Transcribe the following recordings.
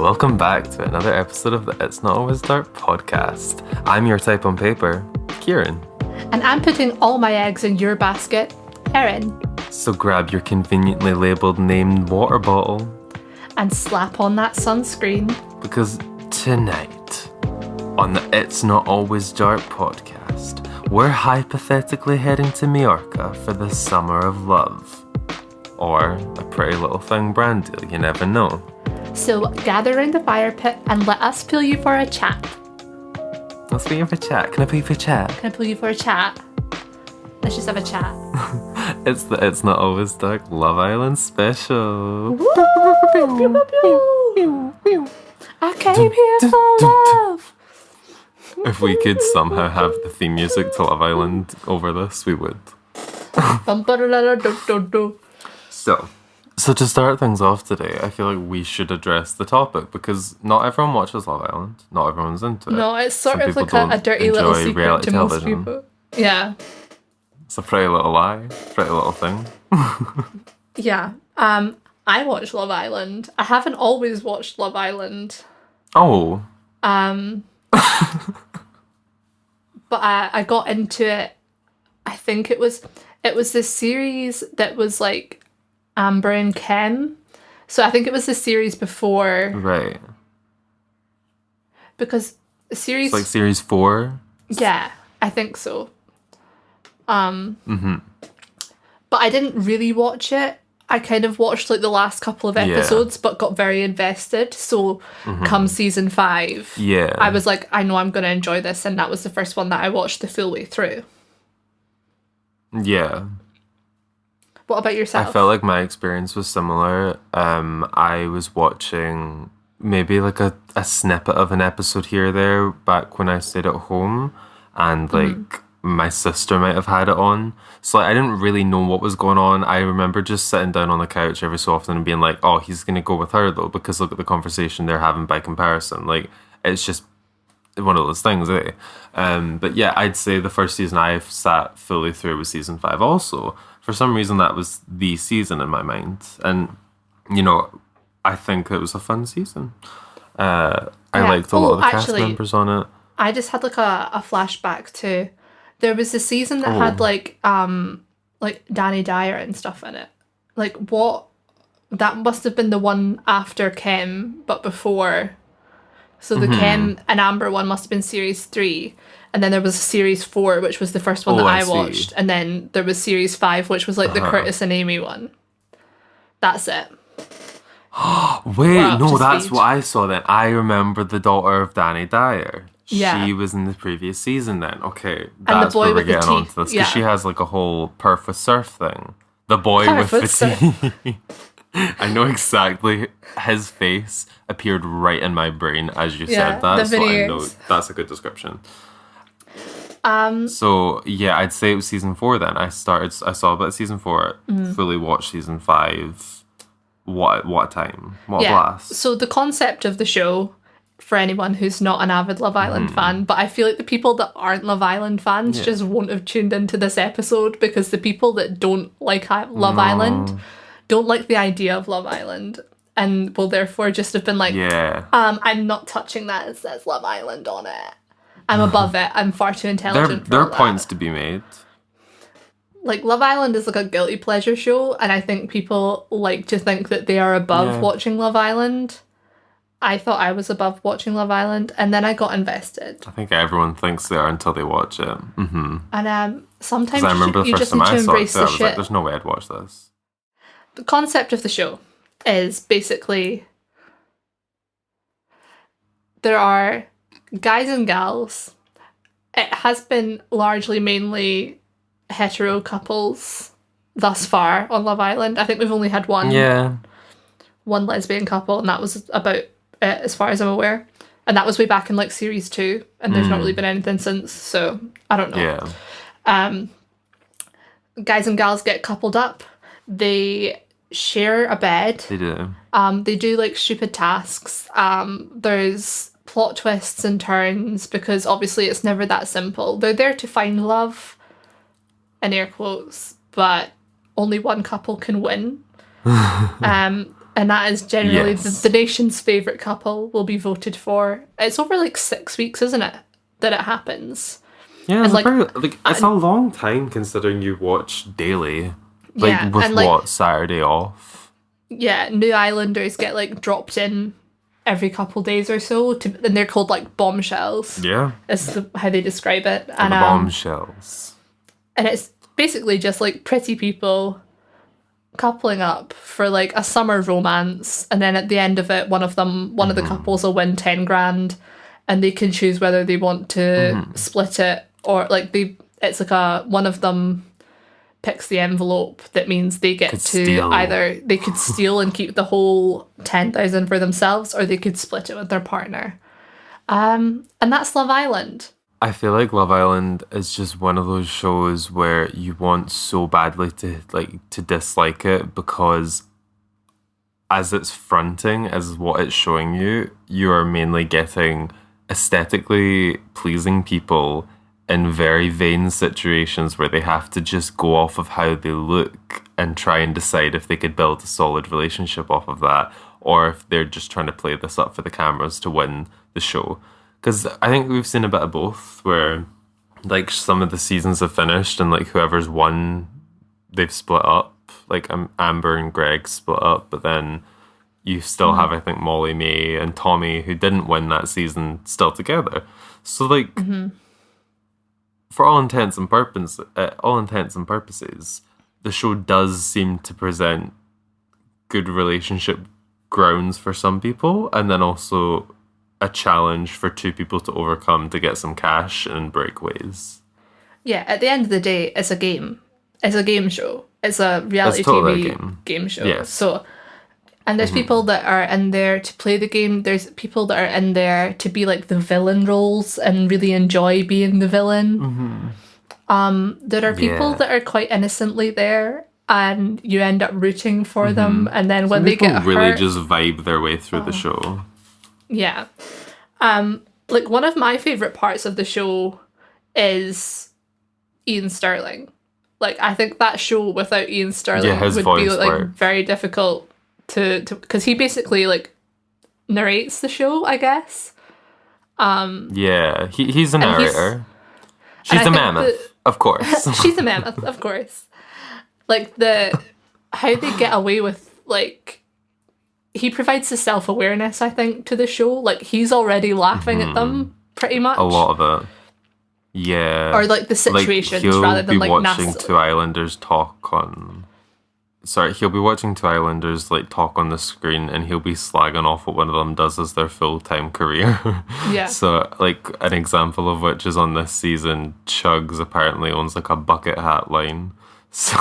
Welcome back to another episode of the It's Not Always Dark podcast. I'm your type on paper, Kieran. And I'm putting all my eggs in your basket, Erin. So grab your conveniently labelled named water bottle. And slap on that sunscreen. Because tonight, on the It's Not Always Dark podcast, we're hypothetically heading to Majorca for the summer of love. Or a pretty little thing brand deal, you never know. So gather around the fire pit and let us pull you for a chat. Let's be in for chat. Can I pull you for chat? Can I pull you for a chat? Let's just have a chat. It's the It's Not Always Dark Love Island special. Woo! I came here for love. If we could somehow have the theme music to Love Island over this, we would. So to start things off today, I feel like we should address the topic because not everyone watches Love Island. Not everyone's into it. No, it's sort Some of people like a dirty little enjoy secret reality to most television. people. Yeah. It's a pretty little lie, pretty little thing. Yeah. I watch Love Island. I haven't always watched Love Island. Oh. But I got into it. I think it was this series that was like Amber and Ken. So I think it was the series before. Right. Because the series... It's like series 4? Yeah, I think so. But I didn't really watch it. I kind of watched like the last couple of episodes, but got very invested. So come season 5, I was like, I know I'm going to enjoy this. And that was the first one that I watched the full way through. Yeah. What about yourself? I felt like my experience was similar. I was watching maybe like a snippet of an episode here or there back when I stayed at home, and like my sister might have had it on. So like, I didn't really know what was going on. I remember just sitting down on the couch every so often and being like, oh, he's going to go with her though, because look at the conversation they're having by comparison. Like, it's just one of those things, eh? But yeah, I'd say the first season I've sat fully through was season 5 also. For some reason, that was the season in my mind. And, you know, I think it was a fun season. I liked a lot of the cast members on it. I just had like a flashback to... There was a season that had like Danny Dyer and stuff in it. Like what? That must have been the one after Kim, but before. So the Kim and Amber one must have been series 3. And then there was series 4, which was the first one that I watched. And then there was series 5, which was like the Curtis and Amy one. That's it. Wait, no, that's what I saw then. I remember the daughter of Danny Dyer. Yeah. She was in the previous season then. Okay, And the that's boy where we're with the getting teeth, onto this. yeah. Because she has like a whole perf with surf thing. The boy Perf with with the teeth. I know exactly. His face appeared right in my brain as you said that. So I know that's a good description. So yeah, I'd say it was season 4 then. I saw about season 4, fully watched season 5. What time? What blast? So the concept of the show, for anyone who's not an avid Love Island fan, but I feel like the people that aren't Love Island fans just won't have tuned into this episode, because the people that don't like Love Island don't like the idea of Love Island, and will therefore just have been like, I'm not touching that. It says Love Island on it. I'm above it. I'm far too intelligent for There all are that. points to be made. Like, Love Island is like a guilty pleasure show, and I think people like to think that they are above watching Love Island. I thought I was above watching Love Island, and then I got invested. I think everyone thinks they are until they watch it. And sometimes I remember the you first just need time to I saw it, embrace too, the I was shit. like, there's no way I'd watch this. The concept of the show is basically there are guys and gals. It has been largely mainly hetero couples thus far on Love Island. I think we've only had one lesbian couple, and that was about it as far as I'm aware. And that was way back in like series 2, and there's not really been anything since, so I don't know. Yeah. Guys and gals get coupled up. They share a bed. They do. They do like stupid tasks. There's plot twists and turns, because obviously it's never that simple. They're there to find love, in air quotes, but only one couple can win. And that is generally Yes. the nation's favourite couple will be voted for. It's over like 6 weeks, isn't it, that it happens? Yeah, And, it's a long time considering you watch daily. Yeah, Like, with and, like, what, Saturday off? yeah, new islanders get like dropped in every couple days or so, and they're called like bombshells. Yeah. Is how they describe it. The And bombshells. and it's basically just like pretty people coupling up for like a summer romance, and then at the end of it, one of the couples will win 10 grand, and they can choose whether they want to split it, or like it's like one of them picks the envelope that means they get to steal. either they could steal and keep the whole 10,000 for themselves, or they could split it with their partner. And that's Love Island. I feel like Love Island is just one of those shows where you want so badly to dislike it, because as it's fronting as what it's showing you, you are mainly getting aesthetically pleasing people in very vain situations where they have to just go off of how they look and try and decide if they could build a solid relationship off of that, or if they're just trying to play this up for the cameras to win the show. Because I think we've seen a bit of both, where like some of the seasons have finished and like whoever's won, they've split up. Like Amber and Greg split up, but then you still have, I think, Molly, May, and Tommy, who didn't win that season, still together. So like, for all intents and purposes, the show does seem to present good relationship grounds for some people, and then also a challenge for two people to overcome to get some cash and breakaways. Yeah, at the end of the day, it's a game. It's a game show. It's a reality It's totally TV a game show. Yes. So, and there's people that are in there to play the game. There's people that are in there to be like the villain roles and really enjoy being the villain. There are people that are quite innocently there, and you end up rooting for them. And then when they get really hurt, just vibe their way through the show. yeah. Like one of my favourite parts of the show is Ian Sterling. Like, I think that show without Ian Sterling his would be voice like work. very difficult to because he basically like narrates the show, I guess. Yeah, he's a And narrator. I She's a think mammoth, of course. She's a mammoth, of course. Like how they get away with like. He provides the self-awareness, I think, to the show. Like, he's already laughing at them, pretty much. A lot of it. Yeah. Or, like, the situations, he'll rather than, be like, watching two Islanders talk on... Sorry, he'll be watching two Islanders, like, talk on the screen, and he'll be slagging off what one of them does as their full-time career. Yeah. So, like, an example of which is on this season, Chugs apparently owns, like, a bucket hat line. So...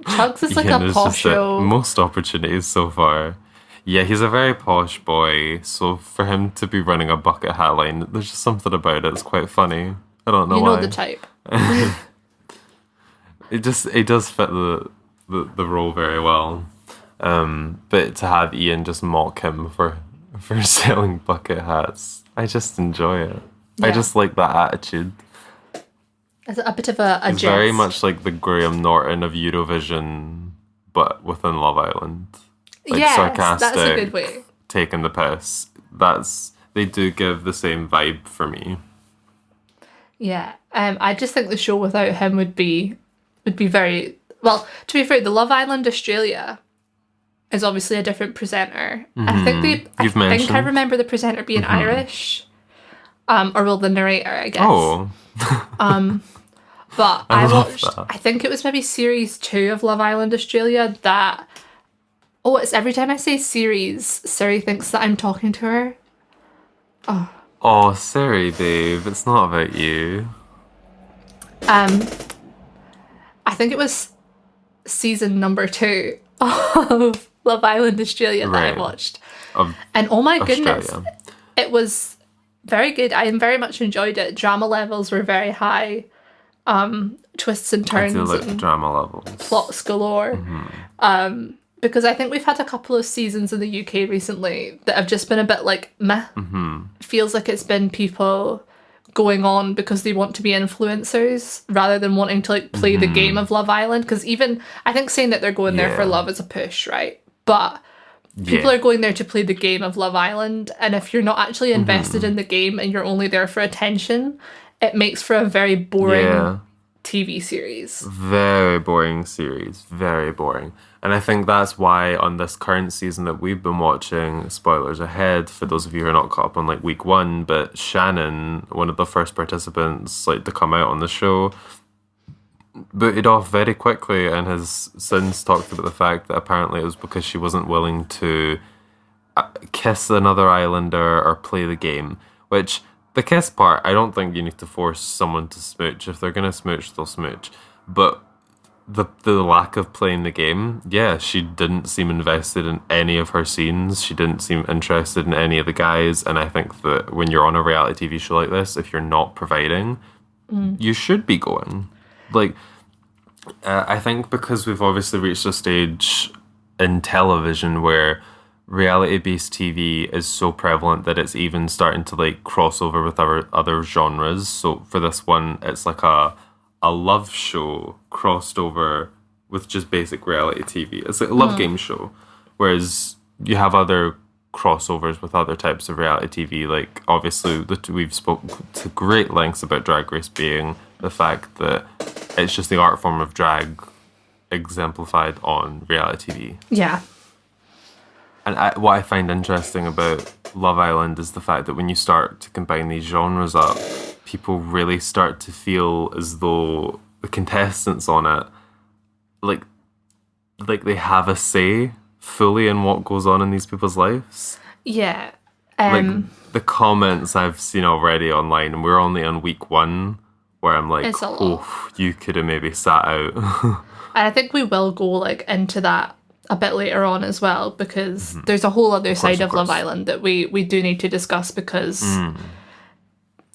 Chugs is, like, Ian a is posh just at show. most opportunities so far. Yeah, he's a very posh boy, so for him to be running a bucket hat line, there's just something about it. It's quite funny. I don't know why. You know the type. It does fit the role very well. But to have Ian just mock him for selling bucket hats, I just enjoy it. Yeah. I just like that attitude. It's a bit of a It's jest. very much like the Graham Norton of Eurovision, but within Love Island. Like, yes, sarcastic, that's a good way. taking the piss. They do give the same vibe for me. Yeah. I just think the show without him would be very... Well, to be fair, the Love Island Australia is obviously a different presenter. I think I remember the presenter being Irish. Or well, the narrator, I guess. Oh. But I I love watched, that. I think it was maybe series 2 of Love Island Australia that... Oh, it's every time I say series, Siri thinks that I'm talking to her. Oh, sorry, babe. It's not about you. I think it was season number 2 of Love Island Australia that I Right. watched. Of And oh my goodness, Australia. it was very good. I very much enjoyed it. Drama levels were very high. Twists and I turns do like the and drama levels. plots galore. Because I think we've had a couple of seasons in the UK recently that have just been a bit like meh. Feels like it's been people going on because they want to be influencers rather than wanting to like play the game of Love Island. Because even I think saying that they're going there for Yeah. love is a push, right? But people are going there to play the game of Love Island, and if you're not actually invested in the game and you're only there for attention, it makes for a very boring TV series. Very boring series. Very boring. And I think that's why on this current season that we've been watching, spoilers ahead for those of you who are not caught up on like week 1, but Shannon, one of the first participants like to come out on the show, booted off very quickly and has since talked about the fact that apparently it was because she wasn't willing to kiss another islander or play the game, which the kiss part, I don't think you need to force someone to smooch. If they're going to smooch, they'll smooch. But the lack of playing the game, she didn't seem invested in any of her scenes. She didn't seem interested in any of the guys. And I think that when you're on a reality TV show like this, if you're not providing, you should be going. Like, I think because we've obviously reached a stage in television where reality-based TV is so prevalent that it's even starting to like cross over with our other genres. So for this one, it's like a love show crossed over with just basic reality TV. It's like a love game show. Whereas you have other crossovers with other types of reality TV. Like obviously we've spoken to great lengths about Drag Race being the fact that it's just the art form of drag exemplified on reality TV. Yeah. And what I find interesting about Love Island is the fact that when you start to combine these genres up, people really start to feel as though the contestants on it, like they have a say fully in what goes on in these people's lives. Yeah. Like the comments I've seen already online, and we're only on week 1, where I'm like, oh, you could have maybe sat out. And I think we will go like into that a bit later on as well, because there's a whole other side of Love Island that we do need to discuss, because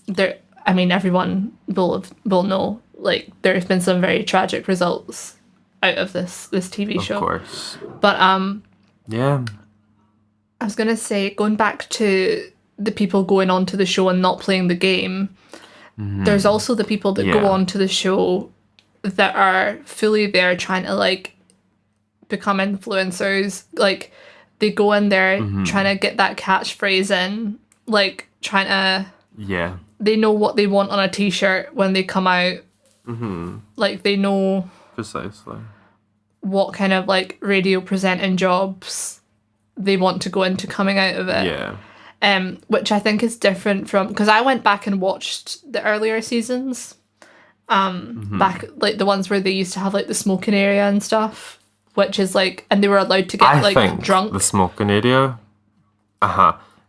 there, I mean, everyone will know, like, there's been some very tragic results out of this TV show. Of course. But yeah. I was gonna say, going back to the people going on to the show and not playing the game, there's also the people that go on to the show that are fully there trying to like become influencers. Like they go in there trying to get that catchphrase in, like trying to they know what they want on a t-shirt when they come out. Like they know precisely what kind of like radio presenting jobs they want to go into coming out of it. Which I think is different from, because I went back and watched the earlier seasons, back like the ones where they used to have like the smoking area and stuff, which is like, and they were allowed to get I like think drunk. The smoking area,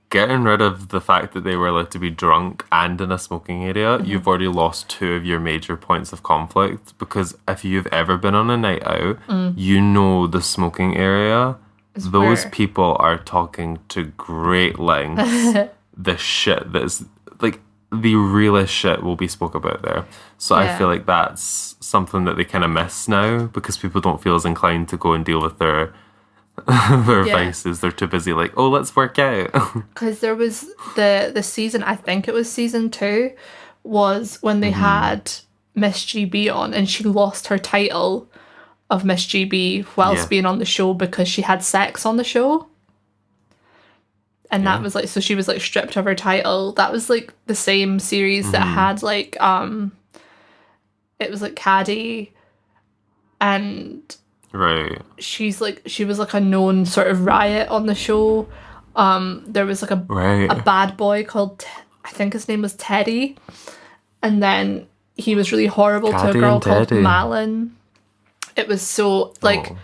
getting rid of the fact that they were allowed to be drunk and in a smoking area, you've already lost 2 of your major points of conflict. Because if you've ever been on a night out, you know the smoking area. Those people are talking to great lengths. The shit that's like the realest shit will be spoke about there. So I feel like that's something that they kind of miss now, because people don't feel as inclined to go and deal with their vices. They're too busy like, oh, let's work out. Because there was the season, I think it was season 2, was when they had Miss GB on, and she lost her title of Miss GB whilst being on the show because she had sex on the show. And that was like, so she was like stripped of her title. That was like the same series that had like it was like Caddy, and she was like a known sort of riot on the show. There was like a bad boy called I think his name was Teddy, and then he was really horrible to a girl called Malin. It was so like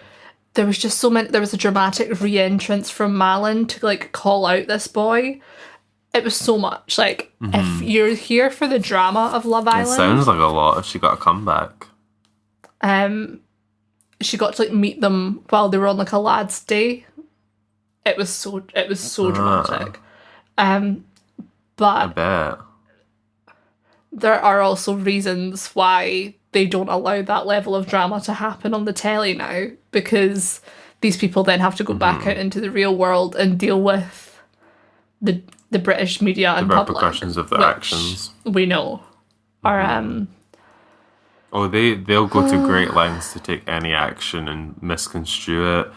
there was just so many. There was a dramatic re-entrance from Malin to like call out this boy. It was so much. Like if you're here for the drama of Love Island, it sounds like a lot. If she got a comeback, she got to like meet them while they were on like a lads' day. It was so dramatic. But I bet there are also reasons why they don't allow that level of drama to happen on the telly now, because these people then have to go back out into the real world and deal with the British media and the public, repercussions of their actions. We know are they'll go to great lengths to take any action and misconstrue it.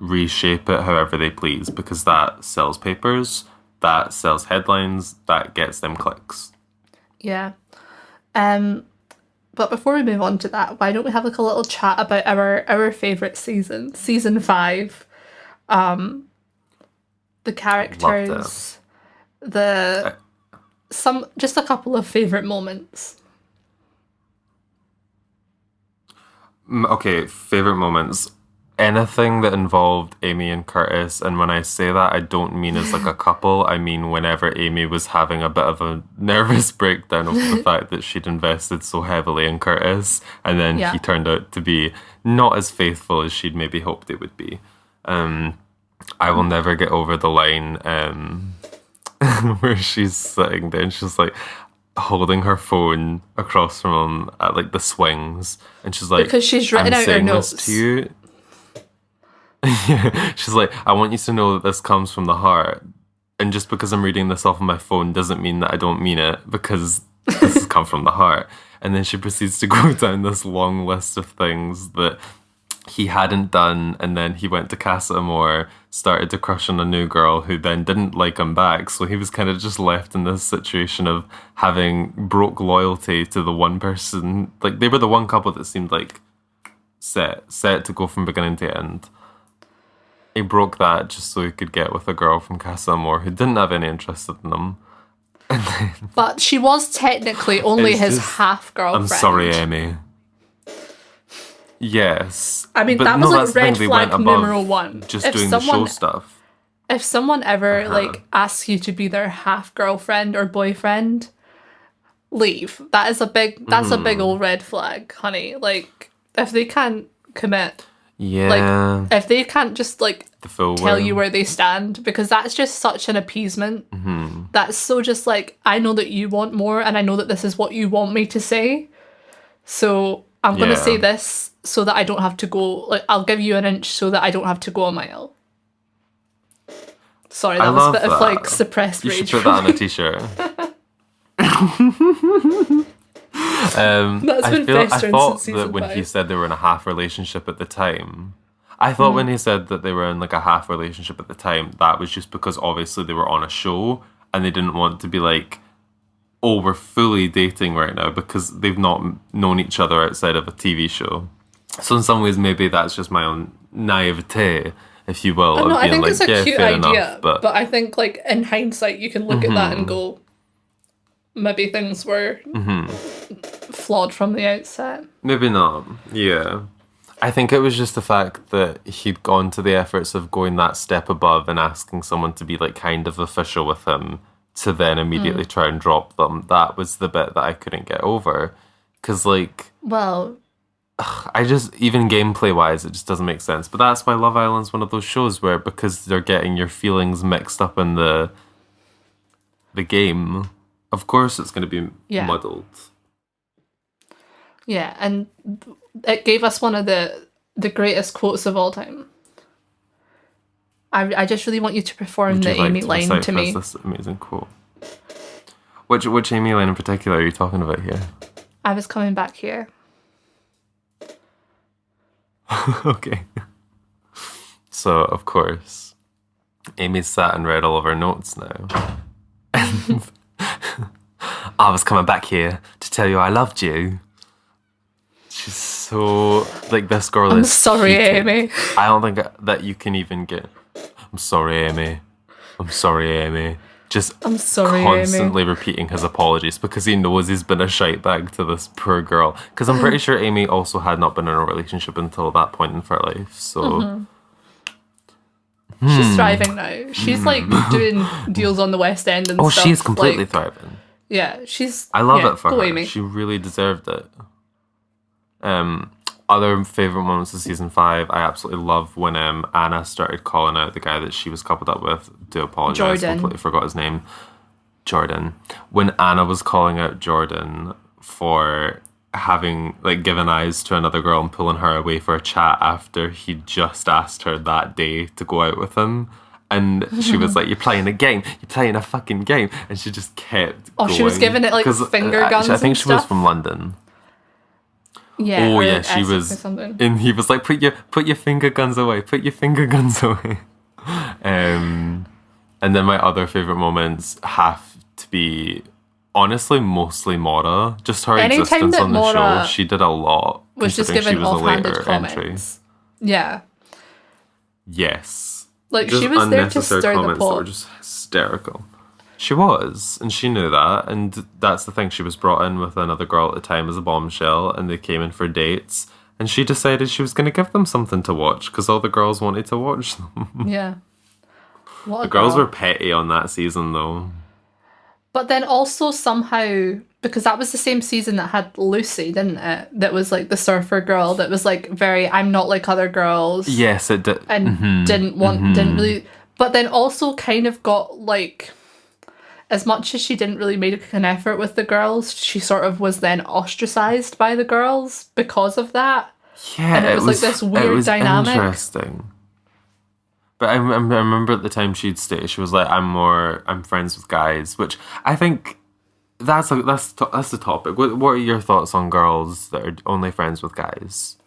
reshape it however they please, because that sells papers, that sells headlines, that gets them clicks. Yeah. But before we move on to that, why don't we have like a little chat about our favourite season, season 5. The characters, just a couple of favourite moments. Okay, favourite moments. Anything that involved Amy and Curtis, and when I say that, I don't mean as like a couple. I mean whenever Amy was having a bit of a nervous breakdown over the fact that she'd invested so heavily in Curtis, and then he turned out to be not as faithful as she'd maybe hoped it would be. I will never get over the line where she's sitting there and she's like holding her phone across from him at like the swings, and she's like, because she's written out her notes to you. Yeah, she's like, I want you to know that this comes from the heart, and just because I'm reading this off of my phone doesn't mean that I don't mean it, because this has come from the heart. And then she proceeds to go down this long list of things that he hadn't done, and then he went to Casa Amor, started to crush on a new girl who then didn't like him back, so he was kind of just left in this situation of having broke loyalty to the one person. Like, they were the one couple that seemed like set to go from beginning to end. He broke that just so he could get with a girl from Casa Amor who didn't have any interest in him. But she was technically only his half-girlfriend. I'm sorry, Amy. Yes. I mean, that was like red flag numero 1. Just if doing the show stuff. If someone ever like asks you to be their half-girlfriend or boyfriend, leave. That's a big old red flag, honey. Like, if they can't commit... Yeah. Like, if they can't just, like, tell you where they stand, because that's just such an appeasement. Mm-hmm. That's so just, like, I know that you want more, and I know that this is what you want me to say. So, I'm going to say this so that I don't have to go, like, I'll give you an inch so that I don't have to go a mile. Sorry, that was a bit of, like, suppressed rage. You should put that on a t-shirt. That's been festering since season 5. That when he said they were in a half relationship at the time, I thought when he said that they were in like a half relationship at the time, that was just because obviously they were on a show and they didn't want to be like, oh, we're fully dating right now, because they've not known each other outside of a TV show. So in some ways, maybe that's just my own naivete, if you will. No, I think it's a cute idea, enough, but I think like in hindsight, you can look at that and go, maybe things were flawed from the outset. Maybe not, yeah. I think it was just the fact that he'd gone to the efforts of going that step above and asking someone to be like kind of official with him to then immediately try and drop them. That was the bit that I couldn't get over. Because like... Well... I just, even gameplay-wise, it just doesn't make sense. But that's why Love Island's one of those shows where, because they're getting your feelings mixed up in the game, of course it's going to be muddled. Yeah, and it gave us one of the greatest quotes of all time. I just really want you to perform the Amy line to me. This amazing quote. Which Amy line in particular are you talking about here? I was coming back here. Okay. So, of course, Amy's sat and read all of her notes now. I was coming back here to tell you I loved you. She's so... Like, this girl I'm is... sorry, cheating. Amy. I don't think that you can even get... I'm sorry, Amy. I'm sorry, Amy. Just I'm sorry, constantly Amy. repeating his apologies because he knows he's been a shite bag to this poor girl. Because I'm pretty sure Amy also had not been in a relationship until that point in her life. So... She's thriving now. She's like doing deals on the West End and stuff. Oh, she's completely thriving. Yeah, she's... I love it for her. Amy. She really deserved it. Other favourite moments of season 5, I absolutely love when Anna started calling out the guy that she was coupled up with. Do apologise, completely forgot his name. Jordan. When Anna was calling out Jordan for having like given eyes to another girl and pulling her away for a chat after he just asked her that day to go out with him. And she was like, you're playing a game. You're playing a fucking game. And she just kept going. She was giving it like finger guns I think she stuff? was from London. Yeah. Oh or yeah, like she Essex or was, something. and he was like, put your finger guns away, put your finger guns away. And then my other favorite moments have to be honestly mostly Mora. Just her Anytime existence that on the show, Mora she did a lot. was just Considering she giving was a offhanded later entry. comments. Yeah. Yes, Like, just she was there to unnecessary stir the comments that were pot. just hysterical. She was, and she knew that, and that's the thing. She was brought in with another girl at the time as a bombshell, and they came in for dates, and she decided she was going to give them something to watch because all the girls wanted to watch them. Yeah. What a The girls girl. were petty on that season, though. But then also somehow, because that was the same season that had Lucy, didn't it? That was like the surfer girl that was like very, I'm not like other girls. Yes, it did. And didn't really, but then also kind of got like, as much as she didn't really make an effort with the girls, she sort of was then ostracized by the girls because of that. Yeah, And it was like this weird it was dynamic. Interesting. But I remember at the time she'd stated she was like, I'm friends with guys, which I think that's the topic. What are your thoughts on girls that are only friends with guys?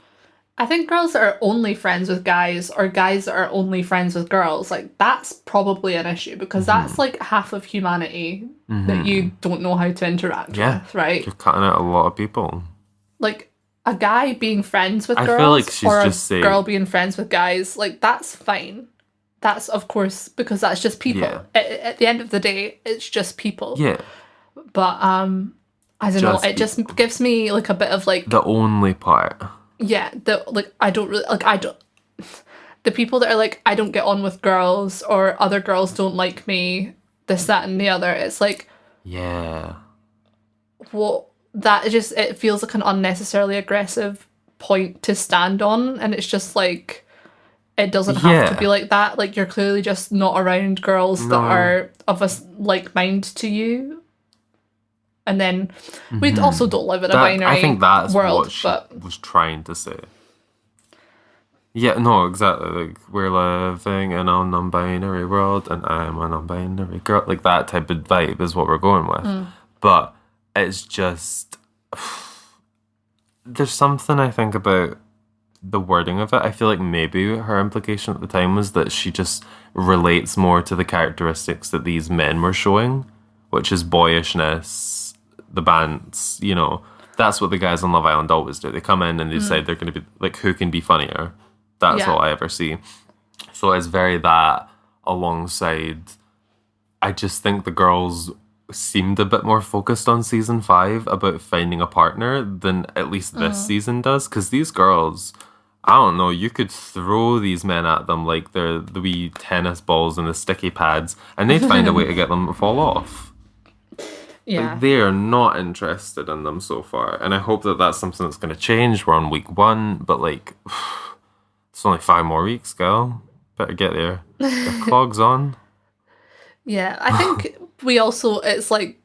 I think girls that are only friends with guys or guys that are only friends with girls, like that's probably an issue because that's like half of humanity that you don't know how to interact with, right? You're cutting out a lot of people. Like a guy being friends with I girls feel like she's or just a saying, girl being friends with guys, like that's fine. That's of course because that's just people. Yeah. At the end of the day, it's just people. yeah, But I don't know. Just It just gives me like a bit of like the only part. yeah. The like I don't really like I don't. The people that are like I don't get on with girls or other girls don't like me. This, that, and the other. It's like Yeah. what that just it feels like an unnecessarily aggressive point to stand on, and it's just like. It doesn't have to be like that. Like, you're clearly just not around girls that are of a like mind to you. And then we also don't live in a binary I think that's world, what she but was trying to say. Yeah, no, exactly. Like, we're living in a non-binary world, and I'm a non-binary girl. Like, that type of vibe is what we're going with. But it's just... There's something I think about the wording of it. I feel like maybe her implication at the time was that she just relates more to the characteristics that these men were showing, which is boyishness, the bants, you know. That's what the guys on Love Island always do. They come in and they decide they're going to be, like, who can be funnier? That's all I ever see. So it's very that alongside... I just think the girls seemed a bit more focused on season 5 about finding a partner than at least this season does, because these girls... I don't know, you could throw these men at them like they're the wee tennis balls and the sticky pads, and they'd find a way to get them to fall off. yeah. Like, they are not interested in them so far, and I hope that that's something that's going to change. We're on week 1, but like, it's only 5 more weeks, girl. Better get there. Get clogs on. Yeah, I think we also, it's like,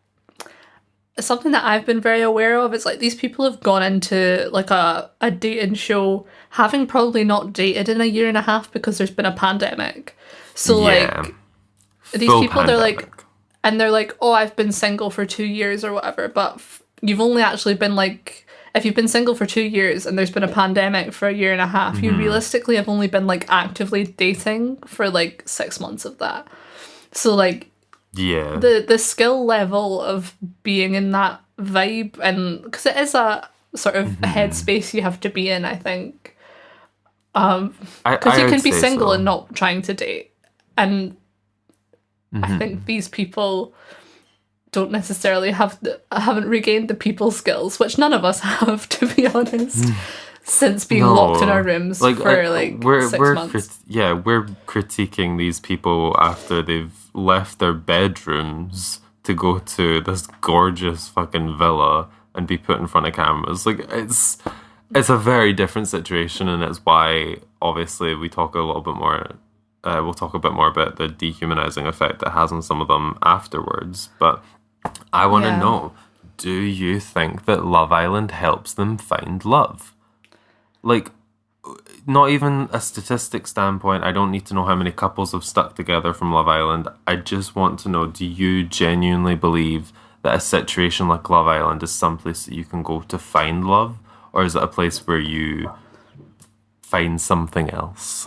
something that I've been very aware of. It's like these people have gone into like a dating show having probably not dated in a year and a half because there's been a pandemic. So like these Full people, they're pandemic. like, and they're like, oh, I've been single for 2 years or whatever. But you've only actually been like, if you've been single for 2 years and there's been a pandemic for a year and a half, you realistically have only been like actively dating for like 6 months of that. So like, Yeah. the skill level of being in that vibe, and because it is a sort of headspace you have to be in, I think, because you can be single and not trying to date, and I think these people don't necessarily haven't regained the people skills, which none of us have, to be honest, since being locked in our rooms for we're 6 months. We're critiquing these people after they've left their bedrooms to go to this gorgeous fucking villa and be put in front of cameras. Like, it's a very different situation, and it's why obviously we talk a little bit more. We'll talk a bit more about the dehumanizing effect it has on some of them afterwards. But I want to know: do you think that Love Island helps them find love? Like, not even a statistic standpoint. I don't need to know how many couples have stuck together from Love Island. I just want to know, do you genuinely believe that a situation like Love Island is someplace that you can go to find love? Or is it a place where you find something else?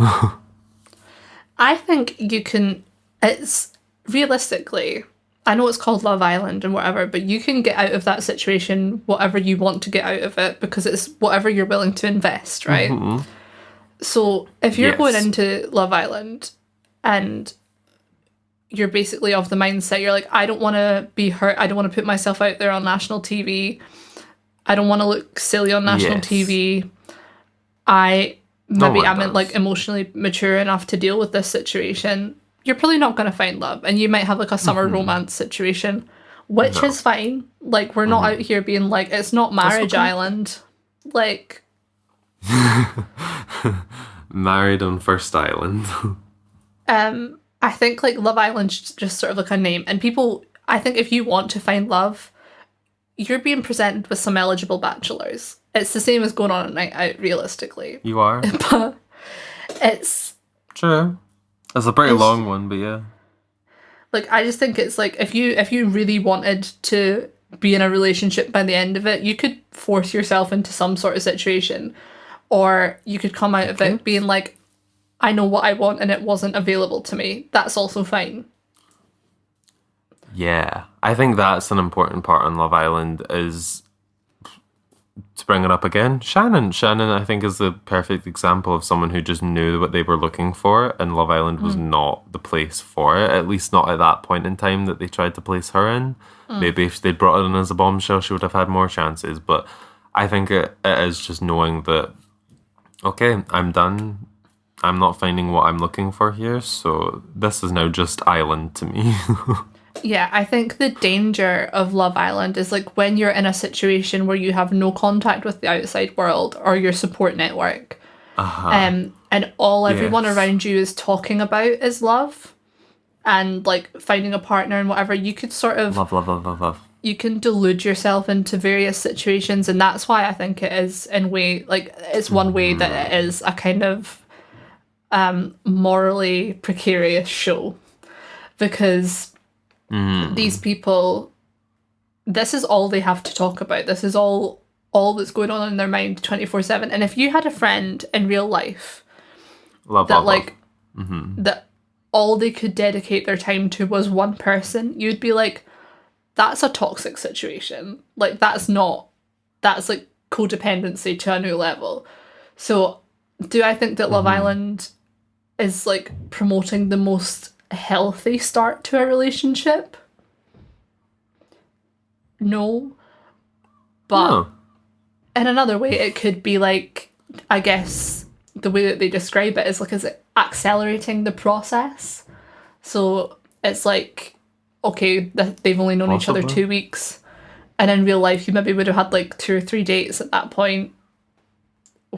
I think you can, it's realistically, I know it's called Love Island and whatever, but you can get out of that situation whatever you want to get out of it because it's whatever you're willing to invest, right? Mm-hmm. So if you're going into Love Island and you're basically of the mindset, you're like, I don't want to be hurt, I don't want to put myself out there on national TV, I don't want to look silly on national TV, I'm like emotionally mature enough to deal with this situation, you're probably not going to find love. And you might have like a summer romance situation, which is fine. Like, we're not out here being like, it's not Marriage Island. Like... Married on First Island. I think like Love Island's just sort of like a name. And people, I think if you want to find love, you're being presented with some eligible bachelors. It's the same as going on a night out, realistically. You are. But it's... True. It's a pretty long one, but yeah. Like, I just think it's like, if you really wanted to be in a relationship by the end of it, you could force yourself into some sort of situation. Or you could come out of it being like, I know what I want and it wasn't available to me. That's also fine. Yeah. I think that's an important part on Love Island is... To bring it up again, Shannon, I think, is the perfect example of someone who just knew what they were looking for, and Love Island was not the place for it, at least not at that point in time that they tried to place her in. Maybe if they'd brought her in as a bombshell, she would have had more chances, but I think it is just knowing that, okay, I'm done, I'm not finding what I'm looking for here, so this is now just Island to me. Yeah, I think the danger of Love Island is like when you're in a situation where you have no contact with the outside world or your support network, and all everyone around you is talking about is love and like finding a partner and whatever. You could sort of love. You can delude yourself into various situations, and that's why I think it is in way like it's one way that it is a kind of morally precarious show because. These people, this is all they have to talk about. This is all that's going on in their mind 24/7. And if you had a friend in real life that all they could dedicate their time to was one person, you'd be like, that's a toxic situation. Like, that's like codependency to a new level. So do I think that Love Island is like promoting the most healthy start to a relationship? No. But in another way, it could be like, I guess the way that they describe it is like, is it accelerating the process? So it's like, okay, they've only known each other 2 weeks, and in real life you maybe would have had like 2 or 3 dates at that point,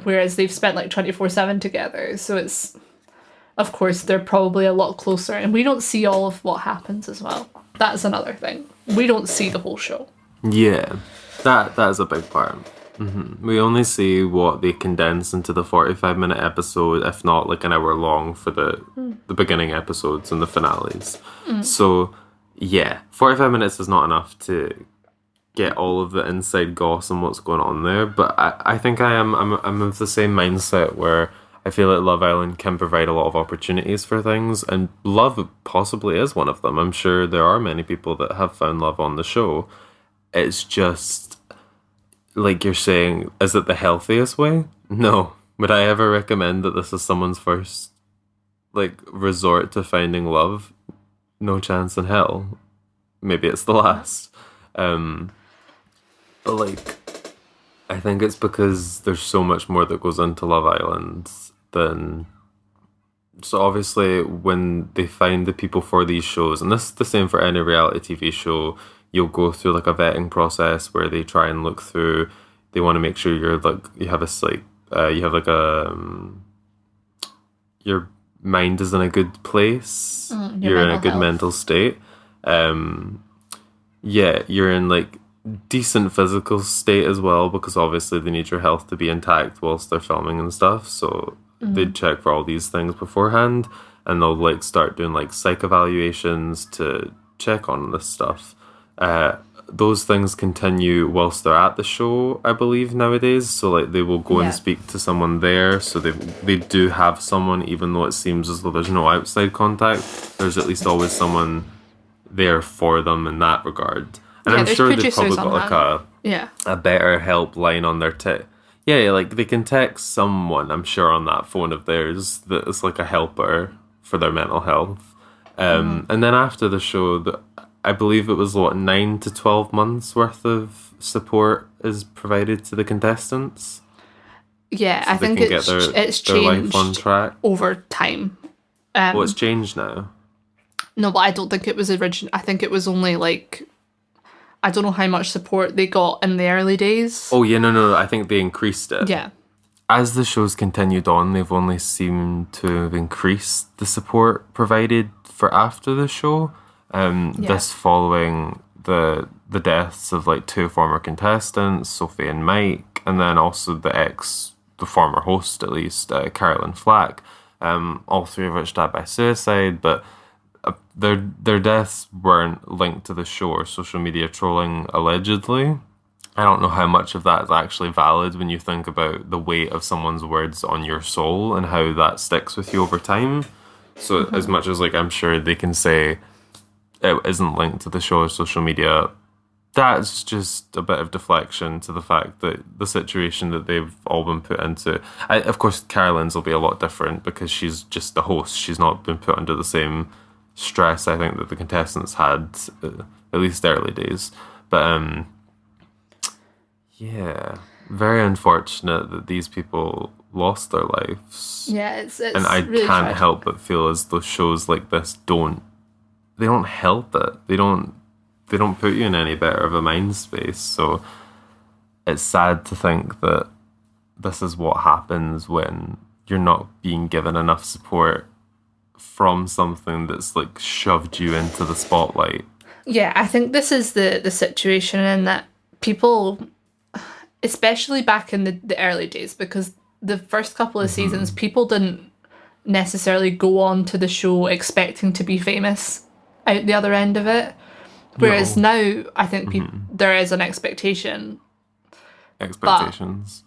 whereas they've spent like 24/7 together. So it's, of course, they're probably a lot closer, and we don't see all of what happens as well. That's another thing. We don't see the whole show. Yeah, that is a big part. We only see what they condense into the 45-minute episode, if not like an hour long for the beginning episodes and the finales. So, yeah, 45 minutes is not enough to get all of the inside goss and what's going on there. But I think I'm of the same mindset where I feel like Love Island can provide a lot of opportunities for things, and love possibly is one of them. I'm sure there are many people that have found love on the show. It's just, like you're saying, is it the healthiest way? No. Would I ever recommend that this is someone's first, like, resort to finding love? No chance in hell. Maybe it's the last. But, like, I think it's because there's so much more that goes into Love Island than... So obviously when they find the people for these shows, and this is the same for any reality TV show, you'll go through like a vetting process where they try and look through, they want to make sure you're like, you have your mind is in a good place, you're in a good mental state. Yeah, you're in like decent physical state as well, because obviously they need your health to be intact whilst they're filming and stuff, so they'd check for all these things beforehand, and they'll like start doing like psych evaluations to check on this stuff. those things continue whilst they're at the show, I believe, nowadays. So like they will go Yeah. and speak to someone there. So they do have someone, even though it seems as though there's no outside contact. There's at least always someone there for them in that regard. And Yeah, I'm there's sure they've producers probably got on like hand. Yeah. a better helpline on their yeah, like they can text someone, I'm sure, on that phone of theirs that is like a helper for their mental health. And then after the show, I believe it was 9 to 12 months worth of support is provided to the contestants. Yeah, So I they think can get it's their life changed on track. over time. Oh, it's changed now. No, but I don't think it was original. I think it was only like, I don't know how much support they got in the early days. Oh yeah, no, I think they increased it. Yeah. As the show's continued on, they've only seemed to have increased the support provided for after the show. This following the deaths of like 2 former contestants, Sophie and Mike, and then also the former host at least, Carolyn Flack. All 3 of which died by suicide, but their deaths weren't linked to the show or social media trolling, allegedly. I don't know how much of that is actually valid when you think about the weight of someone's words on your soul and how that sticks with you over time. So as much as like I'm sure they can say it isn't linked to the show or social media, that's just a bit of deflection to the fact that the situation that they've all been put into. Of course, Carolyn's will be a lot different because she's just the host. She's not been put under the same stress, I think, that the contestants had, at least early days. But yeah, very unfortunate that these people lost their lives. Yeah, it's and I really can't tragic. help but feel as though shows like this don't help it. They don't put you in any better of a mind space. So it's sad to think that this is what happens when you're not being given enough support from something that's like shoved you into the spotlight. Yeah, I think this is the situation in that people, especially back in the early days, because the first couple of seasons, people didn't necessarily go on to the show expecting to be famous out the other end of it. Whereas now, I think there is an expectation. Expectations.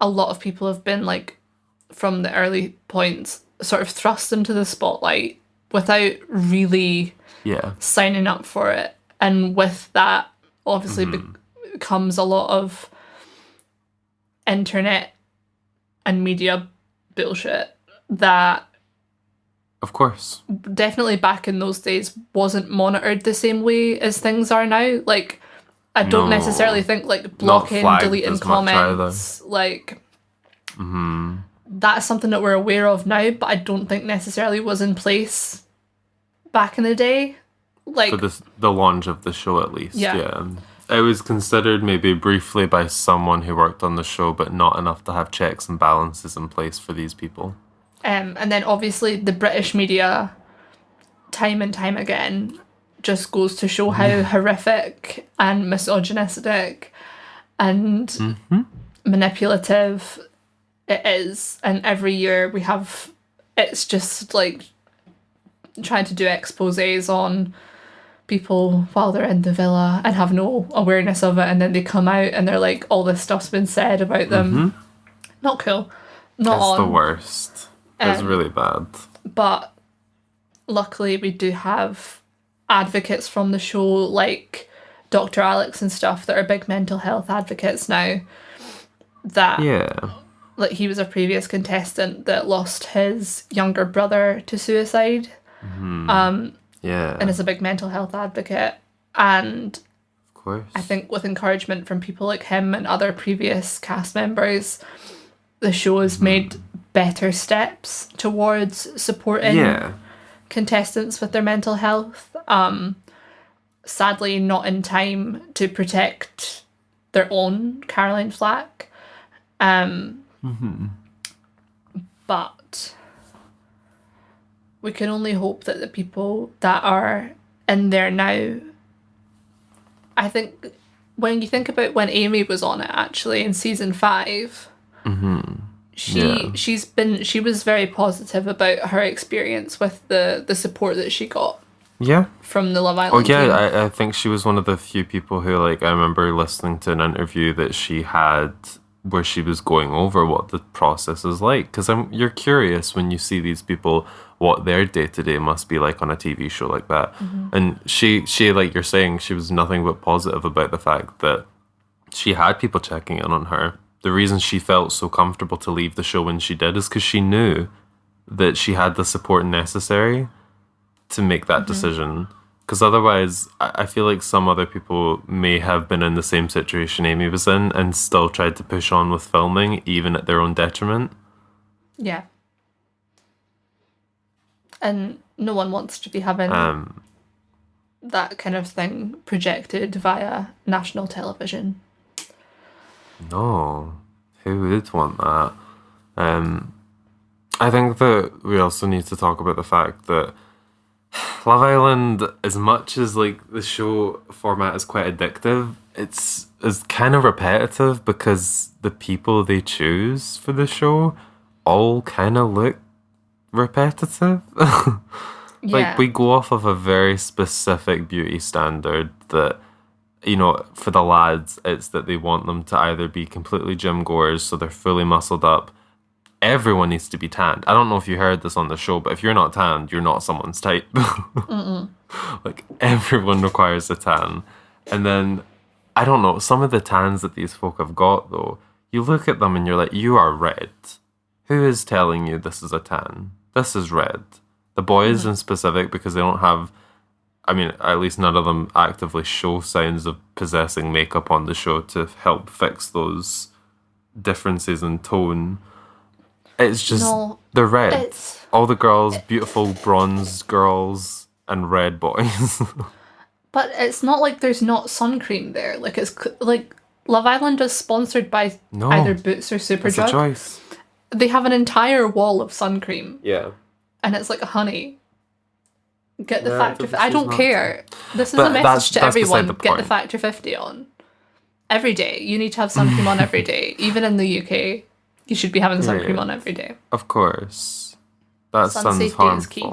A lot of people have been, like, from the early points, sort of thrust into the spotlight without really signing up for it. And with that, obviously, comes a lot of internet and media bullshit that, of course, definitely back in those days wasn't monitored the same way as things are now. Like, I don't necessarily think like blocking, deleting comments, like that's something that we're aware of now, but I don't think necessarily was in place back in the day. Like for the launch of the show, at least. Yeah. It was considered maybe briefly by someone who worked on the show, but not enough to have checks and balances in place for these people. And then obviously the British media, time and time again, just goes to show how horrific and misogynistic and manipulative it is. And every year we have, it's just like trying to do exposés on people while they're in the villa and have no awareness of it, and then they come out and they're like, all this stuff's been said about them. Not cool. Not it's on. the worst. It's really bad. But luckily we do have advocates from the show, like Dr. Alex and stuff, that are big mental health advocates now. That like he was a previous contestant that lost his younger brother to suicide. And is a big mental health advocate. And of course, I think with encouragement from people like him and other previous cast members, the show has made better steps towards supporting contestants with their mental health. Sadly, not in time to protect their own Caroline Flack. But we can only hope that the people that are in there now, I think when you think about when Amy was on it actually in season 5, she was very positive about her experience with the support that she got. Yeah. from the Love Island team. I think she was one of the few people who, like, I remember listening to an interview that she had where she was going over what the process is like. Because you're curious when you see these people, what their day-to-day must be like on a TV show like that. Mm-hmm. And she, like you're saying, she was nothing but positive about the fact that she had people checking in on her. The reason she felt so comfortable to leave the show when she did is because she knew that she had the support necessary to make that decision. Because otherwise, I feel like some other people may have been in the same situation Amy was in and still tried to push on with filming, even at their own detriment. Yeah. And no one wants to be having that kind of thing projected via national television. No. Who would want that? I think that we also need to talk about the fact that Love Island, as much as like the show format is quite addictive, it's kind of repetitive because the people they choose for the show all kind of look repetitive. Like, we go off of a very specific beauty standard that, you know, for the lads, it's that they want them to either be completely gym goers, so they're fully muscled up. Everyone needs to be tanned. I don't know if you heard this on the show, but if you're not tanned, you're not someone's type. Like, everyone requires a tan. And then, I don't know, some of the tans that these folk have got, though, you look at them and you're like, you are red. Who is telling you this is a tan? This is red. The boys in specific, because they don't have, I mean, at least none of them actively show signs of possessing makeup on the show to help fix those differences in tone. It's just, they're red. All the girls, beautiful bronze girls and red boys. But it's not like there's not sun cream there. Like, it's like Love Island is sponsored by either Boots or Superdrug. It's a choice. They have an entire wall of sun cream. Yeah. And it's like, honey, get the factor. I don't care. This is a message that's to everyone. Get the point. factor 50 on every day. You need to have sun cream on every day. Even in the UK, you should be having sun cream on every day. Of course, that Sun sounds safety harmful. is key.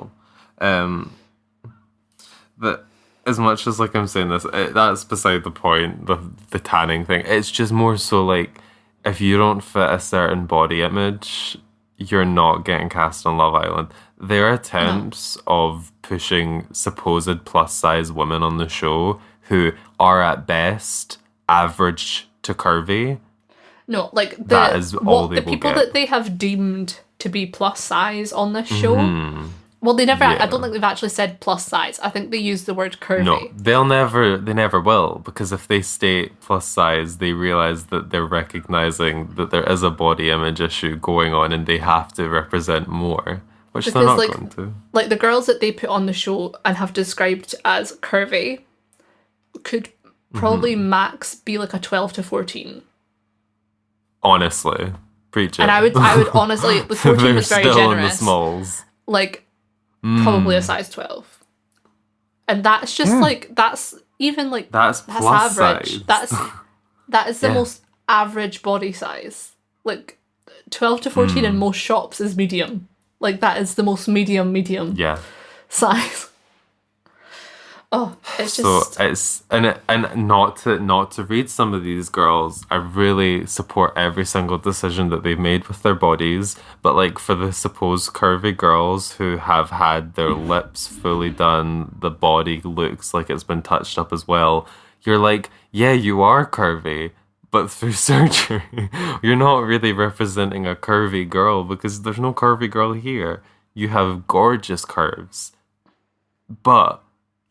But as much as like I'm saying this, that's beside the point. The tanning thing. It's just more so like, if you don't fit a certain body image, you're not getting cast on Love Island. Their attempts of pushing supposed plus size women on the show who are at best average to curvy. No, like that is all the people that they have deemed to be plus size on this show. Well, they never. I don't think they've actually said plus size. I think they use the word curvy. No, they never will, because if they state plus size, they realize that they're recognizing that there is a body image issue going on, and they have to represent more, which they're not going to. Like, the girls that they put on the show and have described as curvy could probably max be like a 12 to 14. Honestly, preach it. And I would honestly, the 14 was very still generous. In the smalls. Like, probably a size 12. And that's just like, that's even like, that's average. Size. That is the most average body size. Like, 12 to 14 in most shops is medium. Like, that is the most medium size. Oh, it's just so it's and not to read some of these girls. I really support every single decision that they've made with their bodies, but like for the supposed curvy girls who have had their lips fully done, the body looks like it's been touched up as well. You're like, yeah, you are curvy, but through surgery. You're not really representing a curvy girl, because there's no curvy girl here. You have gorgeous curves, but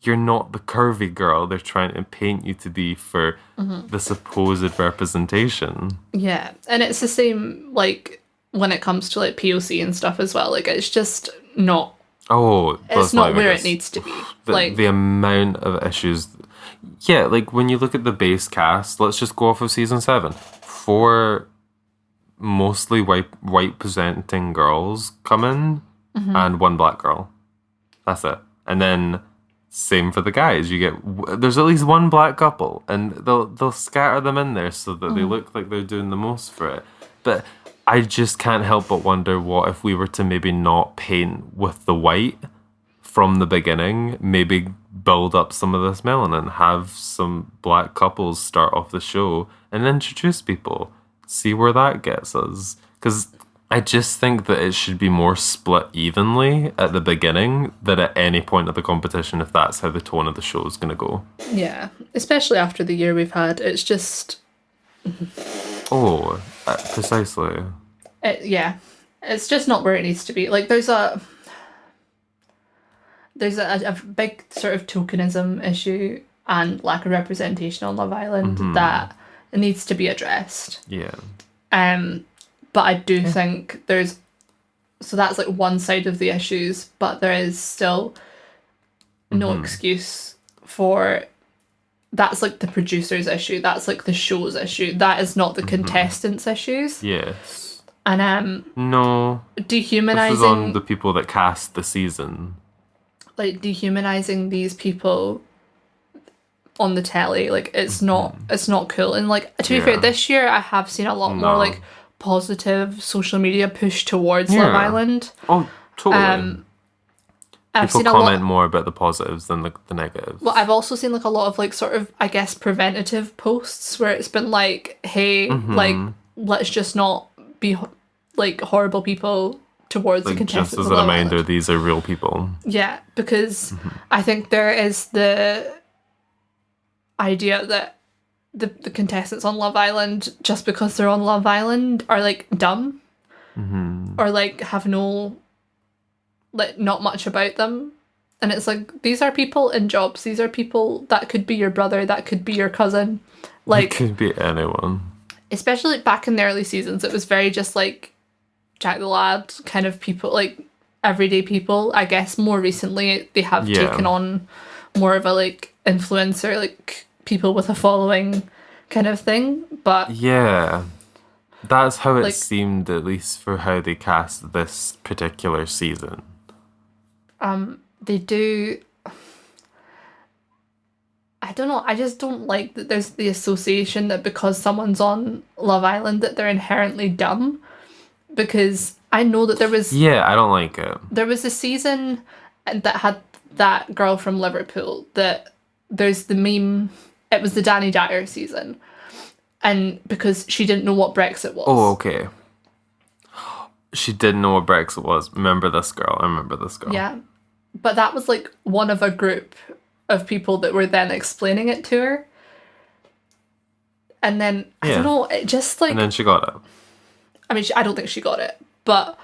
you're not the curvy girl they're trying to paint you to be for the supposed representation. Yeah. And it's the same, like, when it comes to, like, POC and stuff as well. Like, it's just not... it's not where it needs to be. The amount of issues... Yeah, like, when you look at the base cast, let's just go off of season 7. 4 mostly white presenting girls come in, and 1 black girl. That's it. And then... Same for the guys. You get there's at least 1 black couple, and they'll scatter them in there so that they look like they're doing the most for it. But I just can't help but wonder, what if we were to maybe not paint with the white from the beginning, maybe build up some of this melanin, have some black couples start off the show and introduce people, see where that gets us. Because I just think that it should be more split evenly at the beginning than at any point of the competition if that's how the tone of the show is going to go. Yeah, especially after the year we've had. It's just... Precisely. It's just not where it needs to be. Like, there's a big sort of tokenism issue and lack of representation on Love Island that needs to be addressed. Yeah. But I do think there's... So that's, like, one side of the issues, but there is still no excuse for... That's, like, the producer's issue. That's, like, the show's issue. That is not the contestants' issues. Yes. And, no. Dehumanizing... This is on the people that cast the season. Like, dehumanizing these people on the telly, like, it's not cool. And, like, to be fair, this year I have seen a lot more, like, positive social media push towards Love Island. Oh, totally. I've People seen comment more about the positives than the negatives. Well, I've also seen, like, a lot of, like, sort of, I guess, preventative posts where it's been like, hey, like, let's just not be, like, horrible people towards the contestants. Just as a reminder, these are real people. Yeah, because I think there is the idea that the contestants on Love Island, just because they're on Love Island, are, like, dumb. Or, like, have no... like, not much about them. And it's like, these are people in jobs. These are people that could be your brother, that could be your cousin. Like, it could be anyone. Especially back in the early seasons, it was very just like Jack the Lad kind of people, like everyday people. I guess more recently they have taken on more of a, like, influencer, like people with a following kind of thing. But yeah, that's how it seemed, at least for how they cast this particular season. They do... I don't know, I just don't like that there's the association that because someone's on Love Island that they're inherently dumb. Because I know that there was... Yeah, I don't like it. There was a season that had that girl from Liverpool that there's the meme... It was the Danny Dyer season. And because she didn't know what Brexit was. Oh, okay. She didn't know what Brexit was. Remember this girl. I remember this girl. Yeah. But that was, like, one of a group of people that were then explaining it to her. And then, I don't know, it just, like... And then she got it. I mean, I don't think she got it. But,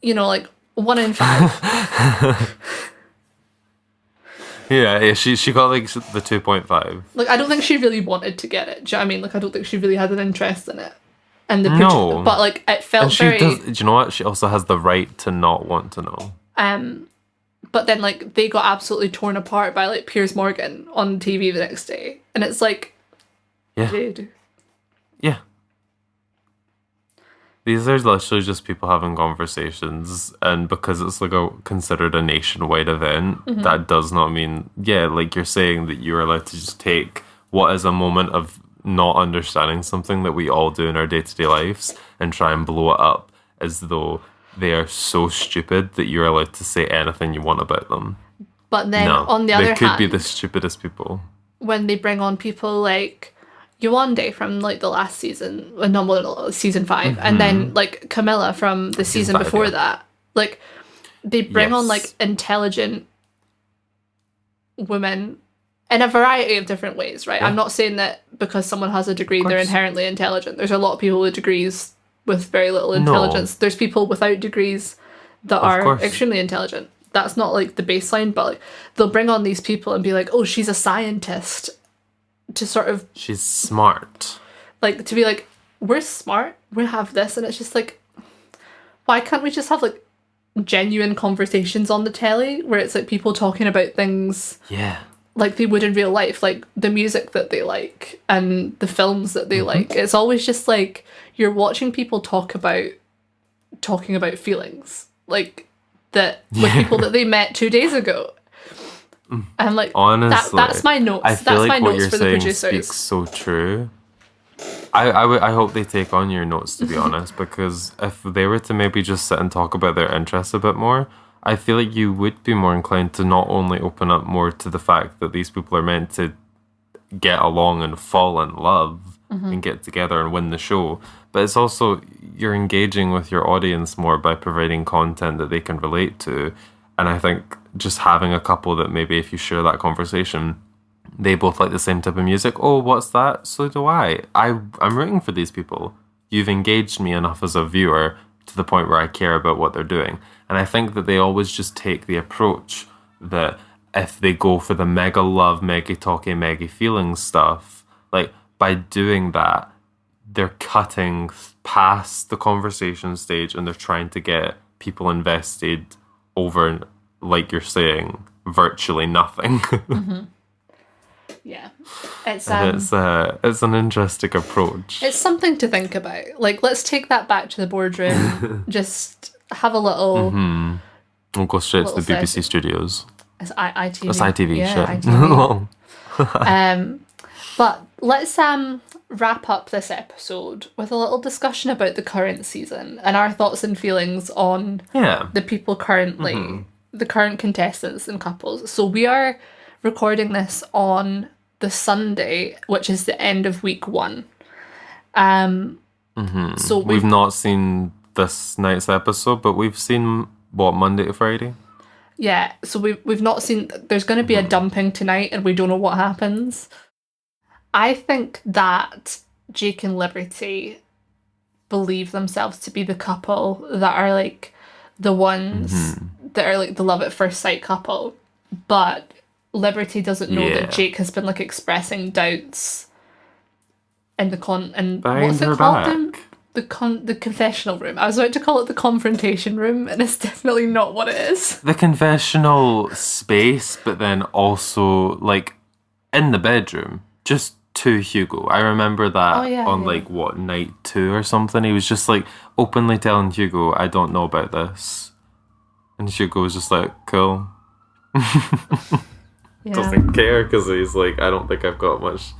you know, like, 1 in 5. Yeah, she got, like, the 2.5. Like, I don't think she really wanted to get it. Do you know what I mean? Like, I don't think she really had an interest in it. And No. But, like, it felt and very... do you know what? She also has the right to not want to know. But then, like, they got absolutely torn apart by, like, Piers Morgan on TV the next day. And it's like... Yeah. Dude. Yeah. These are literally just people having conversations, and because it's like considered a nationwide event, that does not mean, like you're saying that you're allowed to just take what is a moment of not understanding something that we all do in our day-to-day lives and try and blow it up as though they are so stupid that you're allowed to say anything you want about them. But then on the other hand, they could be the stupidest people. When they bring on people like Yewande from, like, the last season, season 5, and then, like, Camilla from the season before that. Like, they bring on, like, intelligent women in a variety of different ways, right? Yeah. I'm not saying that because someone has a degree, they're inherently intelligent. There's a lot of people with degrees with very little intelligence. No. There's people without degrees that are extremely intelligent. That's not, like, the baseline, but, like, they'll bring on these people and be like, oh, she's a scientist. To sort of... She's smart. Like, to be like, we're smart, we have this, and it's just like, why can't we just have, like, genuine conversations on the telly where it's, like, people talking about things like they would in real life, like the music that they like and the films that they like. It's always just, like, you're watching people talking about feelings, like, that with people that they met 2 days ago. And, like, honestly, that's my notes. I feel that's like my what notes you're for the saying producers. Speaks so true. I hope they take on your notes, to be honest, because if they were to maybe just sit and talk about their interests a bit more, I feel like you would be more inclined to not only open up more to the fact that these people are meant to get along and fall in love and get together and win the show, but it's also you're engaging with your audience more by providing content that they can relate to. And I think just having a couple that maybe if you share that conversation, they both like the same type of music. Oh, what's that? So do I. I'm rooting for these people. You've engaged me enough as a viewer to the point where I care about what they're doing. And I think that they always just take the approach that if they go for the mega love, mega talky, mega feeling stuff, like by doing that, they're cutting past the conversation stage and they're trying to get people invested over, like you're saying, virtually nothing. Yeah. It's an interesting approach. It's something to think about. Like, let's take that back to the boardroom. Just have a little... We'll go straight to the BBC studios. It's ITV. It's ITV, yeah, shit. ITV. But let's wrap up this episode with a little discussion about the current season and our thoughts and feelings on the people currently, the current contestants and couples. So we are recording this on the Sunday, which is the end of week 1. So we've not seen this night's episode, but we've seen Monday to Friday. Yeah, so we've not seen. There's going to be a dumping tonight, and we don't know what happens. I think that Jake and Liberty believe themselves to be the couple that are like the ones that are like the love at first sight couple, but Liberty doesn't know that Jake has been like expressing doubts in the what's it called? The confessional room. I was about to call it the confrontation room, and it's definitely not what it is. The confessional space, but then also like in the bedroom, just to Hugo. I remember that like what, night 2 or something. He was just like openly telling Hugo, "I don't know about this," and Hugo was just like, "Cool." Doesn't care because he's like, I don't think I've got much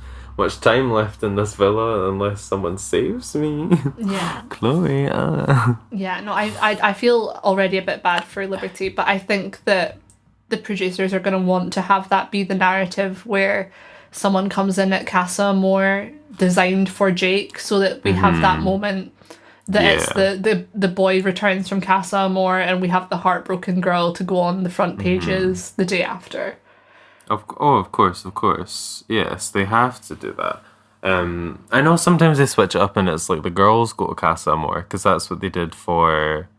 time left in this villa unless someone saves me. Yeah. Chloe. Yeah, no, I feel already a bit bad for Liberty, but I think that the producers are going to want to have that be the narrative where someone comes in at Casa Amor designed for Jake, so that we have that moment that it's the boy returns from Casa Amor and we have the heartbroken girl to go on the front pages the day after. Of course. Yes, they have to do that. I know sometimes they switch it up and it's like the girls go to Casa Amor because that's what they did for...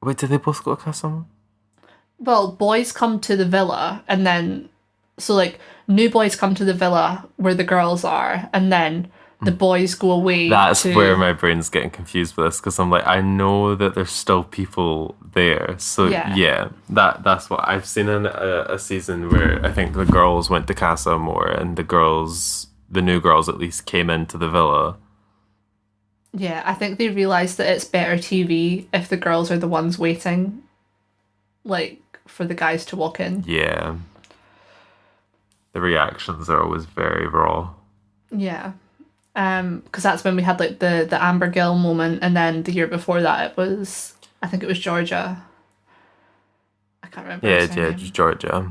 Wait, did they both go to Casa Amor? Well, boys come to the villa and then... So, like, new boys come to the villa where the girls are and then the boys go away. That's where my brain's getting confused with this because I'm like, I know that there's still people there. So, that's what I've seen in a season where I think the girls went to Casa Amor and the new girls at least, came into the villa. Yeah, I think they realised that it's better TV if the girls are the ones waiting, like, for the guys to walk in. Yeah. The reactions are always very raw. Yeah. Because that's when we had like the Amber Gill moment, and then the year before that I think it was Georgia. I can't remember. Yeah, Georgia.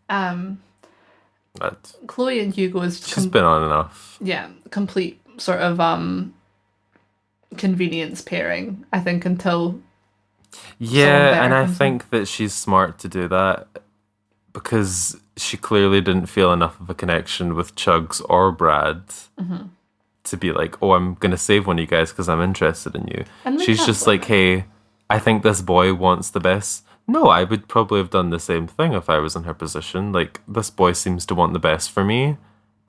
But Chloe and Hugo is she's been on enough. Yeah, complete sort of convenience pairing, I think, until and I think that she's smart to do that because she clearly didn't feel enough of a connection with Chugs or Brad. To be like, oh, I'm going to save one of you guys because I'm interested in you. She's just like, hey, I think this boy wants the best. No, I would probably have done the same thing if I was in her position. Like, this boy seems to want the best for me,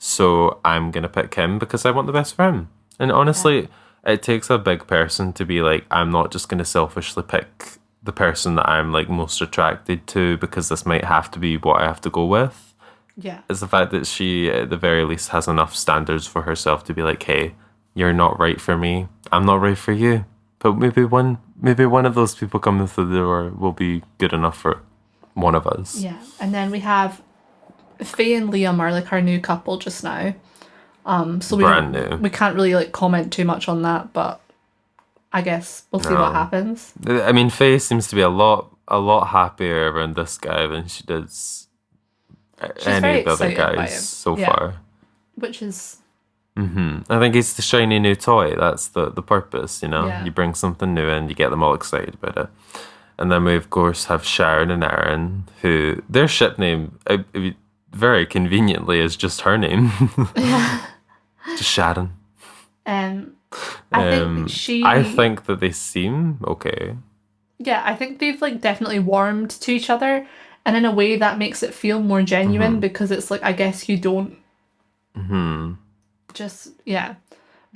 so I'm going to pick him because I want the best for him. And honestly, it takes a big person to be like, I'm not just going to selfishly pick the person that I'm like most attracted to because this might have to be what I have to go with. Yeah. It's the fact that she, at the very least, has enough standards for herself to be like, hey, you're not right for me. I'm not right for you. But maybe one of those people coming through the door will be good enough for one of us. Yeah. And then we have Faye and Liam are like our new couple just now. So we can't really like comment too much on that, but I guess we'll see what happens. I mean, Faye seems to be a lot happier around this guy than she does any of the other guys so far. Which is... I think it's the shiny new toy. That's the purpose, you know? Yeah. You bring something new in, you get them all excited about it. And then we, of course, have Sharon and Erin, who their ship name, very conveniently, is just her name. Just Sharon. I think that they seem okay. Yeah, I think they've like definitely warmed to each other, and in a way that makes it feel more genuine because it's like, I guess you don't just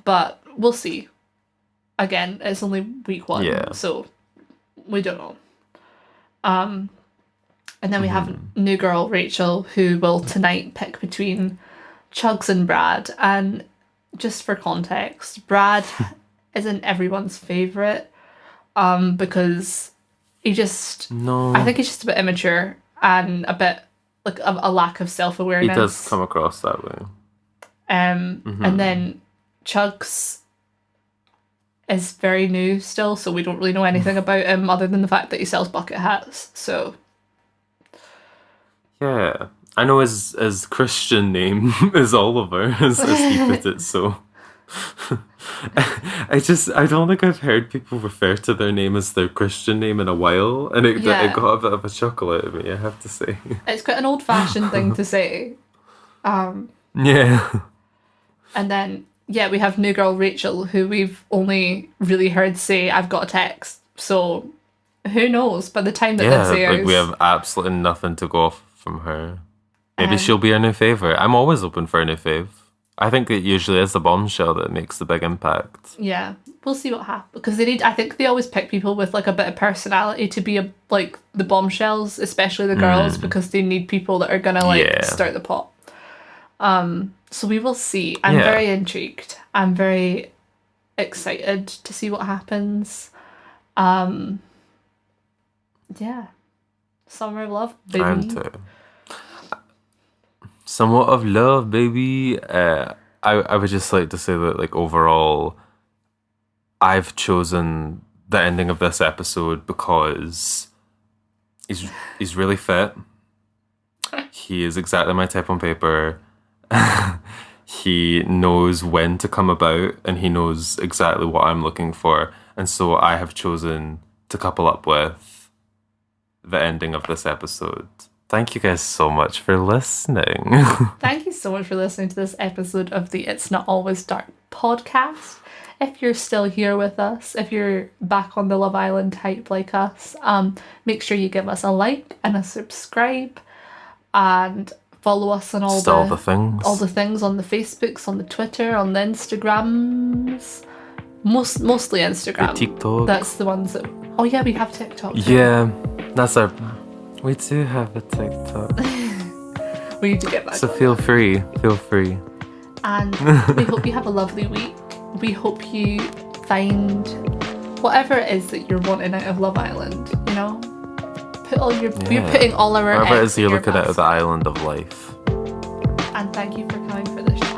but we'll see. Again, it's only week 1, so we don't know. And then we have new girl Rachel, who will tonight pick between Chugs and Brad. And just for context, Brad isn't everyone's favourite because I think he's just a bit immature and a bit like a lack of self-awareness. He does come across that way. And then Chugs is very new still, so we don't really know anything about him other than the fact that he sells bucket hats. So yeah, I know his Christian name is Oliver, as he put it. So I don't think I've heard people refer to their name as their Christian name in a while, and it got a bit of a chuckle out of me, I have to say. It's quite an old-fashioned thing to say. Yeah. And then we have new girl Rachel, who we've only really heard say, "I've got a text." So who knows? By the time that this airs, like we have absolutely nothing to go off from her. Maybe she'll be our new favourite. I'm always open for a new fave. I think it usually is the bombshell that makes the big impact. Yeah, we'll see what happens, because I think they always pick people with like a bit of personality to be like the bombshells, especially the girls, because they need people that are gonna like start the pot. So we will see. I'm very intrigued. I'm very excited to see what happens. Summer of love, baby. I'm too. Somewhat of love, baby. I would just like to say that, like, overall, I've chosen the ending of this episode because he's really fit. He is exactly my type on paper. He knows when to come about, and he knows exactly what I'm looking for. And so I have chosen to couple up with the ending of this episode. Thank you guys so much for listening. Thank you so much for listening to this episode of the It's Not Always Dark podcast. If you're still here with us, if you're back on the Love Island hype like us, make sure you give us a like and a subscribe, and follow us on all the things on the Facebooks, on the Twitter, on the Instagrams. Mostly Instagram. The TikTok. That's the ones that... Oh yeah, we have TikTok. Yeah, that's our... We do have a TikTok. We need to get back. So feel free. And we hope you have a lovely week. We hope you find whatever it is that you're wanting out of Love Island, you know? We're putting all our whatever it is you're looking basket. at the island of life. And thank you for coming for this show.